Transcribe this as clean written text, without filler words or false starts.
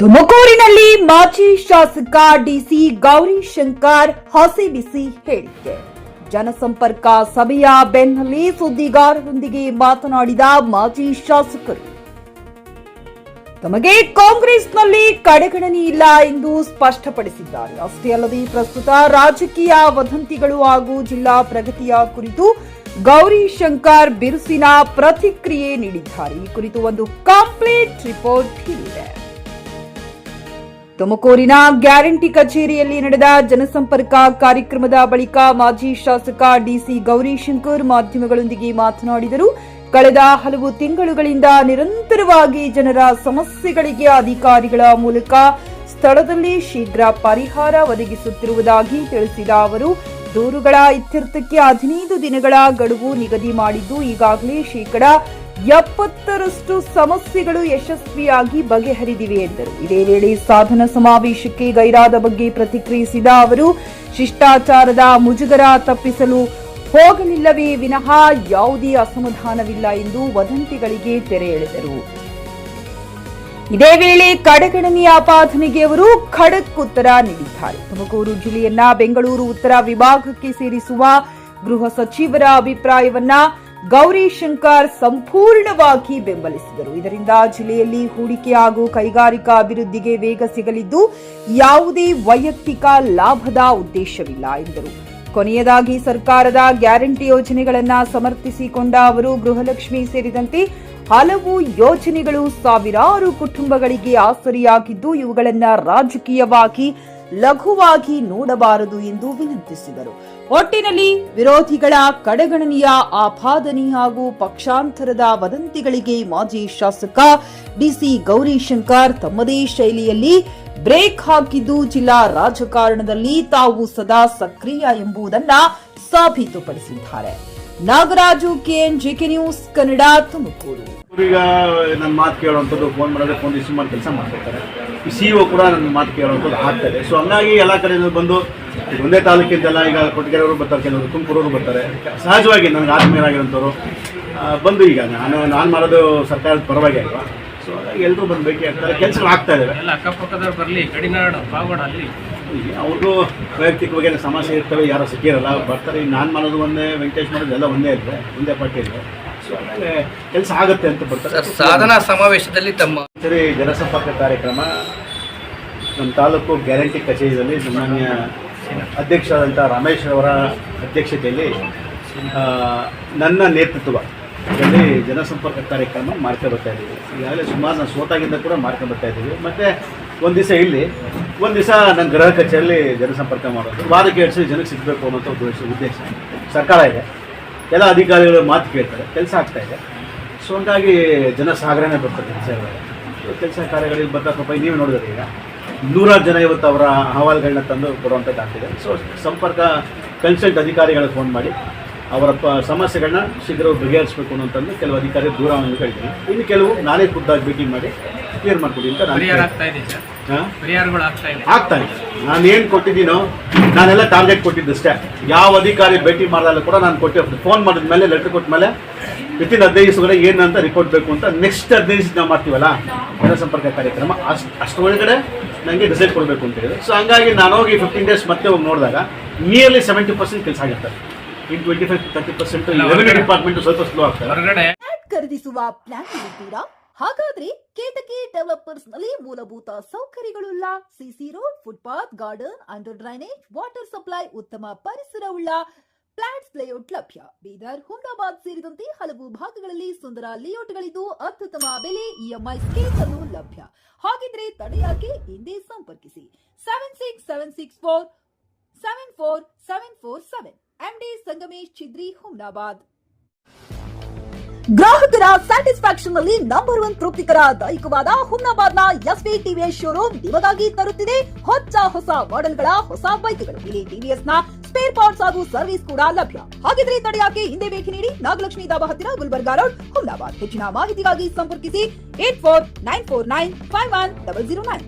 ತುಮಕೂರಿನಲ್ಲಿ ಮಾಜಿ ಶಾಸಕ ಡಿಸಿ ಗೌರಿಶಂಕರ್ ಹಸಿ ಬಿಸಿ ಹೇಳಿಕೆ. ಜನಸಂಪರ್ಕ ಸಭೆಯ ಬೆನ್ನಲ್ಲೇ ಸುದ್ದಿಗಾರರೊಂದಿಗೆ ಮಾತನಾಡಿದ ಮಾಜಿ ಶಾಸಕರು, ತಮಗೆ ಕಾಂಗ್ರೆಸ್ನಲ್ಲಿ ಕಡೆಗಣನೆ ಇಲ್ಲ ಎಂದು ಸ್ಪಷ್ಟಪಡಿಸಿದ್ದಾರೆ. ಅಷ್ಟೇ ಅಲ್ಲದೆ ಪ್ರಸ್ತುತ ರಾಜಕೀಯ ವದಂತಿಗಳು ಹಾಗೂ ಜಿಲ್ಲಾ ಪ್ರಗತಿಯ ಕುರಿತು ಗೌರಿಶಂಕರ್ ಬಿರುಸಿನ ಪ್ರತಿಕ್ರಿಯೆ ನೀಡಿದ್ದಾರೆ. ಈ ಕುರಿತು ಒಂದು ಕಂಪ್ಲೀಟ್ ರಿಪೋರ್ಟ್ ಇಲ್ಲಿದೆ. ತುಮಕೂರಿನ ಗ್ಯಾರಂಟಿ ಕಚೇರಿಯಲ್ಲಿ ನಡೆದ ಜನಸಂಪರ್ಕ ಕಾರ್ಯಕ್ರಮದ ಬಳಿಕ ಮಾಜಿ ಶಾಸಕ ಡಿಸಿ ಗೌರಿಶಂಕರ್ ಮಾಧ್ಯಮಗಳೊಂದಿಗೆ ಮಾತನಾಡಿದರು. ಕಳೆದ ಹಲವು ತಿಂಗಳುಗಳಿಂದ ನಿರಂತರವಾಗಿ ಜನರ ಸಮಸ್ಯೆಗಳಿಗೆ ಅಧಿಕಾರಿಗಳ ಮೂಲಕ ಸ್ಥಳದಲ್ಲಿ ಶೀಘ್ರ ಪರಿಹಾರ ಒದಗಿಸುತ್ತಿರುವುದಾಗಿ ತಿಳಿಸಿದ ಅವರು, ದೂರುಗಳ ಇತ್ಯರ್ಥಕ್ಕೆ 15 ದಿನಗಳ ಗಡುವು ನಿಗದಿ ಮಾಡಿದ್ದು, ಈಗಾಗಲೇ ಶೇಕಡಾ 70ರಷ್ಟು ಸಮಸ್ಯೆಗಳು ಯಶಸ್ವಿಯಾಗಿ ಬಗೆಹರಿದಿವೆ ಎಂದರು. ಇದೇ ವೇಳೆ ಸಾಧನ ಸಮಾವೇಶಕ್ಕೆ ಗೈರಾದ ಬಗ್ಗೆ ಪ್ರತಿಕ್ರಿಯಿಸಿದ ಅವರು, ಶಿಷ್ಟಾಚಾರದ ಮುಜುಗರ ತಪ್ಪಿಸಲು ಹೋಗಲಿಲ್ಲವೇ ವಿನಃ ಯಾವುದೇ ಅಸಮಾಧಾನವಿಲ್ಲ ಎಂದು ವದಂತಿಗಳಿಗೆ ತೆರೆ ಎಳೆದರು. ಇದೇ ವೇಳೆ ಕಡೆಗಣನೆಯ ಆಪಾದನೆಗೆ ಅವರು ಖಡಕ್ ಉತ್ತರ ನೀಡಿದ್ದಾರೆ. ತುಮಕೂರು ಜಿಲ್ಲೆಯನ್ನ ಬೆಂಗಳೂರು ಉತ್ತರ ವಿಭಾಗಕ್ಕೆ ಸೇರಿಸುವ ಗೃಹ ಸಚಿವರ ಅಭಿಪ್ರಾಯವನ್ನ ಗೌರಿಶಂಕರ್ ಸಂಪೂರ್ಣವಾಗಿ ಬೆಂಬಲಿಸಿದರು. ಇದರಿಂದ ಜಿಲ್ಲೆಯಲ್ಲಿ ಹೂಡಿಕೆ ಹಾಗೂ ಕೈಗಾರಿಕಾ ಅಭಿವೃದ್ಧಿಗೆ ವೇಗ ಸಿಗಲಿದ್ದು, ಯಾವುದೇ ವೈಯಕ್ತಿಕ ಲಾಭದ ಉದ್ದೇಶವಿಲ್ಲ ಎಂದರು. ಕೊನೆಯದಾಗಿ ಸರ್ಕಾರದ ಗ್ಯಾರಂಟಿ ಯೋಜನೆಗಳನ್ನು ಸಮರ್ಥಿಸಿಕೊಂಡ ಅವರು, ಗೃಹಲಕ್ಷ್ಮಿ ಸೇರಿದಂತೆ ಹಲವು ಯೋಜನೆಗಳು ಸಾವಿರಾರು ಕುಟುಂಬಗಳಿಗೆ ಆಸರೆಯಾಗಿದ್ದು, ಇವುಗಳನ್ನು ರಾಜಕೀಯವಾಗಿ ಲಘುವಾಗಿ ನೋಡಬಾರದು ಎಂದು ವಿನಂತಿಸಿದರು. ಒಟ್ಟಿನಲ್ಲಿ ವಿರೋಧಿಗಳ ಕಡೆಗಣನೆಯ ಆಪಾದನೆ ಹಾಗೂ ಪಕ್ಷಾಂತರದ ವದಂತಿಗಳಿಗೆ ಮಾಜಿ ಶಾಸಕ ಡಿಸಿ ಗೌರಿಶಂಕರ್ ತಮ್ಮದೇ ಶೈಲಿಯಲ್ಲಿ ಬ್ರೇಕ್ ಹಾಕಿದ್ದು, ಜಿಲ್ಲಾ ರಾಜಕಾರಣದಲ್ಲಿ ತಾವು ಸದಾ ಸಕ್ರಿಯ ಎಂಬುದನ್ನ ಸಾಬೀತುಪಡಿಸಿದ್ದಾರೆ. ನಾಗರಾಜು, ಕೆಎನ್ಜಿಕೆ ನ್ಯೂಸ್ ಕನ್ನಡ, ತುಮಕೂರು. ಈಗ ನನ್ನ ಮಾತು ಕೇಳುವಂಥದ್ದು, ಫೋನ್ ಮಾಡಿದ್ರೆ ಫೋನ್ ರಿಸೀವ್ ಮಾಡಿ ಕೆಲಸ ಮಾಡ್ತಿರ್ತಾರೆ. ಈ ಸಿಇಒ ಕೂಡ ನನ್ನ ಮಾತು ಕೇಳುವಂಥದ್ದು ಆಗ್ತದೆ. ಸೊ ಹಂಗಾಗಿ ಎಲ್ಲ ಕಡೆಯಿಂದ ಬಂದು ಒಂದೇ ತಾಲೂಕಿಂದೆಲ್ಲ ಈಗ ಕೊಟ್ಟಿಗೆರೆಯವರು ಬರ್ತಾರೆ, ಕೆಲವರು ತುಮಕೂರವರು ಬರ್ತಾರೆ. ಸಹಜವಾಗಿ ನನಗೆ ಆತ್ಮೀಯರಾಗಿರೋಂಥವ್ರು ಬಂದು ಈಗ ನಾನು ಮಾಡೋದು ಸರ್ಕಾರದ ಪರವಾಗಿ ಅಲ್ವಾ. ಸೊ ಹಾಗಾಗಿ ಎಲ್ಲರೂ ಬಂದು ಭೇಟಿ ಆಗ್ತಾರೆ, ಕೆಲಸಗಳು ಆಗ್ತಾ ಇದ್ದಾವೆ. ಎಲ್ಲ ಅಕ್ಕಪಕ್ಕದವ್ರು ಬರಲಿ, ಗಡಿನಾಡು ಪಾವಗಡ ಅಲ್ಲಿ ಅವ್ರಿಗೂ ವೈಯಕ್ತಿಕವಾಗಿ ಸಮಸ್ಯೆ ಇರ್ತವೆ, ಯಾರೋ ಸಿಕ್ಕಿರಲ್ಲ, ಬರ್ತಾರೆ. ನಾನು ಮಾಡೋದು ಒಂದೇ, ವೆಂಕಟೇಶ್ ಮಾಡೋದು ಎಲ್ಲ ಒಂದೇ ಇರ್ತದೆ, ಒಂದೇ ಪಾರ್ಟಿ ಇದೆ. ಸೊ ಹಾಗೆ ಕೆಲಸ ಆಗುತ್ತೆ ಅಂತ ಬರ್ತಾರೆ. ಸಾಧನಾ ಸಮಾವೇಶದಲ್ಲಿ ತಮ್ಮ ಸರಿ ಜನಸಂಪರ್ಕ ಕಾರ್ಯಕ್ರಮ ನಮ್ಮ ತಾಲೂಕು ಗ್ಯಾರಂಟಿ ಕಚೇರಿಯಲ್ಲಿ ಸಾಮಾನ್ಯ ಅಧ್ಯಕ್ಷರಾದಂಥ ರಮೇಶ್ ಅವರ ಅಧ್ಯಕ್ಷತೆಯಲ್ಲಿ ನನ್ನ ನೇತೃತ್ವದಲ್ಲಿ ಜನಸಂಪರ್ಕ ಕಾರ್ಯಕ್ರಮ ಮಾಡ್ಕೊಂಡು ಬರ್ತಾ ಇದ್ದೀವಿ. ಈಗಾಗಲೇ ಸುಮಾರು ನಾನು ಸೋತಾಗಿಂದ ಕೂಡ ಮಾಡ್ಕೊಂಡು ಬರ್ತಾ ಇದ್ದೀವಿ. ಮತ್ತು ಒಂದು ದಿವಸ ಇಲ್ಲಿ, ಒಂದು ದಿವಸ ನನ್ನ ಗೃಹ ಕಚೇರಿಯಲ್ಲಿ ಜನಸಂಪರ್ಕ ಮಾಡೋದು, ವಾರಕ್ಕೆ 2 ಸಲ ಜನಕ್ಕೆ ಸಿಗಬೇಕು ಅನ್ನೋಂಥ ಉದ್ದೇಶ ಸರ್ಕಾರ ಇದೆ. ಎಲ್ಲ ಅಧಿಕಾರಿಗಳು ಮಾತು ಕೇಳ್ತಾರೆ, ಕೆಲಸ ಆಗ್ತಾಯಿದೆ. ಸೊ ಹಂಗಾಗಿ ಜನಸಾಗರನೇ ಬರ್ತದೆ ಕೆಲಸ ಕಾರ್ಯಗಳಿಗೆ ಬರ್ತಾ. ಪಾಪ ನೀವು ನೋಡಿದ್ರೆ ಈಗ 100 ಜನ ಇವತ್ತು ಅವರ ಅಹವಾಲುಗಳನ್ನ ತಂದು ಕೊಡುವಂಥದ್ದು ಆಗ್ತಿದೆ. ಸೊ ಸಂಪರ್ಕ ಕನ್ಸಲ್ಟ್ ಅಧಿಕಾರಿಗಳಿಗೆ ಫೋನ್ ಮಾಡಿ ಅವರ ಸಮಸ್ಯೆಗಳನ್ನ ಶೀಘ್ರ ಬಗೆಹರಿಸಬೇಕು ಅನ್ನೋಂಥದ್ದು ಕೆಲವು ಅಧಿಕಾರಿಗಳು ದೂರವಾಣಿ ಕಳಿತೀನಿ. ಇನ್ನು ಕೆಲವು ನಾನೇ ಖುದ್ದಾಗಿ ಭೇಟಿ ಮಾಡಿ ಕ್ಲಿಯರ್ ಮಾಡಿಕೊಡಿ ಅಂತ ಆಗ್ತಾ ಇದೆ. ನಾನು ಏನು ಕೊಟ್ಟಿದ್ದೀನೋ ನಾನೆಲ್ಲ ಟಾರ್ಗೆಟ್ ಕೊಟ್ಟಿದ್ದಷ್ಟೇ. ಯಾವ ಅಧಿಕಾರಿ ಭೇಟಿ ಮಾಡೋದಲ್ಲ ಕೂಡ ನಾನು ಕೊಟ್ಟಿರ್ತೀನಿ. ಫೋನ್ ಮಾಡಿದ ಮೇಲೆ, ಲೆಟರ್ ಕೊಟ್ಟ ಮೇಲೆ ವಿತಿನ್ 15 ದಿವಸಗಳಿಗೆ ಏನಂತ ರಿಪೋರ್ಟ್ ಬೇಕು ಅಂತ ನೆಕ್ಸ್ಟ್ 15 ದಿವಸ ನಾವು ಮಾಡ್ತೀವಲ್ಲ ಜನಸಂಪರ್ಕ ಕಾರ್ಯಕ್ರಮ, ಅಷ್ಟೊಳಗಡೆ ನನಗೆ ರಿಸಲ್ಟ್ ಕೊಡಬೇಕು ಅಂತ ಹೇಳಿದೆ. ಸೊ ಹಂಗಾಗಿ ನಾನು ಹೋಗಿ 15 ಡೇಸ್ ಮತ್ತೆ ಹೋಗಿ ನೋಡಿದಾಗ ನಿಯರ್ಲಿ 70% ಕೆಲಸ ಆಗಿರ್ತಾರೆ. ಇನ್ 25-30% ರೆವೆನ್ಯೂ ಡಿಪಾರ್ಟ್ಮೆಂಟ್ ಸ್ವಲ್ಪ ಸ್ಲೋ ಆಗ್ತಾರೆ. ಖರೀದಿಸುವ ಪ್ಲಾನ್ ಇದ್ದೀರಾ? ಹಾಗಾದ್ರೆ ಕೇತಕಿ ಡೆವಲಪರ್ಸ್ ನಲ್ಲಿ ಮೂಲಭೂತ ಸೌಕರ್ಯಗಳುಳ್ಳ CC road, footpath, garden, under drainage, water supply, ಉತ್ತಮ ಪರಿಸರವುಳ್ಳ ಫ್ಲಾಟ್ಸ್ ಲೇಔಟ್ ಲಭ್ಯ. ಬೀದರ್, ಹುಮ್ನಾಬಾದ್ ಸೇರಿದಂತೆ ಹಲವು ಭಾಗಗಳಲ್ಲಿ ಸುಂದರ ಲೇಔಟ್ಗಳಿದ್ದು, ಅತ್ಯುತ್ತಮ ಬೆಲೆ, ಇಎಂಐ ಸ್ಕೀಮ್ ಅನ್ನು ಲಭ್ಯ. ಹಾಗಿದ್ರೆ ತಡೆಯಾಕೆ, ಹಿಂದೆ ಸಂಪರ್ಕಿಸಿ 7676474747. MD ಸಂಗಮೇಶ್ ಚಿದ್ರಿ, ಹುಮ್ನಾಬಾದ್. ಗ್ರಾಹಕರ ಸ್ಯಾಟಿಸ್ಫ್ಯಾಕ್ಷನ್ ನಲ್ಲಿ ನಂಬರ್ 1 ತೃಪ್ತಿಕರ ದಾಯಕವಾದ ಹುಮ್ನಾಬಾದ್ನ ಎಸ್ವಿ ಟಿವಿಎಸ್ ಶೋರೂಮ್ ನಿಮಗಾಗಿ ತರುತ್ತಿದೆ ಹೊಸ ಮಾಡೆಲ್ಗಳ ಹೊಸ ಬೈಕ್ಗಳು. ಇಲ್ಲಿ ಟಿವಿಎಸ್ ನ ಸ್ಪೇರ್ ಪಾರ್ಟ್ಸ್ ಹಾಗೂ ಸರ್ವಿಸ್ ಕೂಡ ಲಭ್ಯ. ಹಾಗಿದ್ರೆ ತಡೆಯಾಕೆ, ಹಿಂದೆ ಭೇಟಿ ನೀಡಿ. ನಾಗಲಕ್ಷ್ಮಿ ಧಾಬಾ ಹತ್ತಿರ, ಗುಲ್ಬರ್ಗಾ ರೋಡ್, ಹುಮ್ನಾಬಾದ್. ಹೆಚ್ಚಿನ ಮಾಹಿತಿಗಾಗಿ ಸಂಪರ್ಕಿಸಿ 8494951009.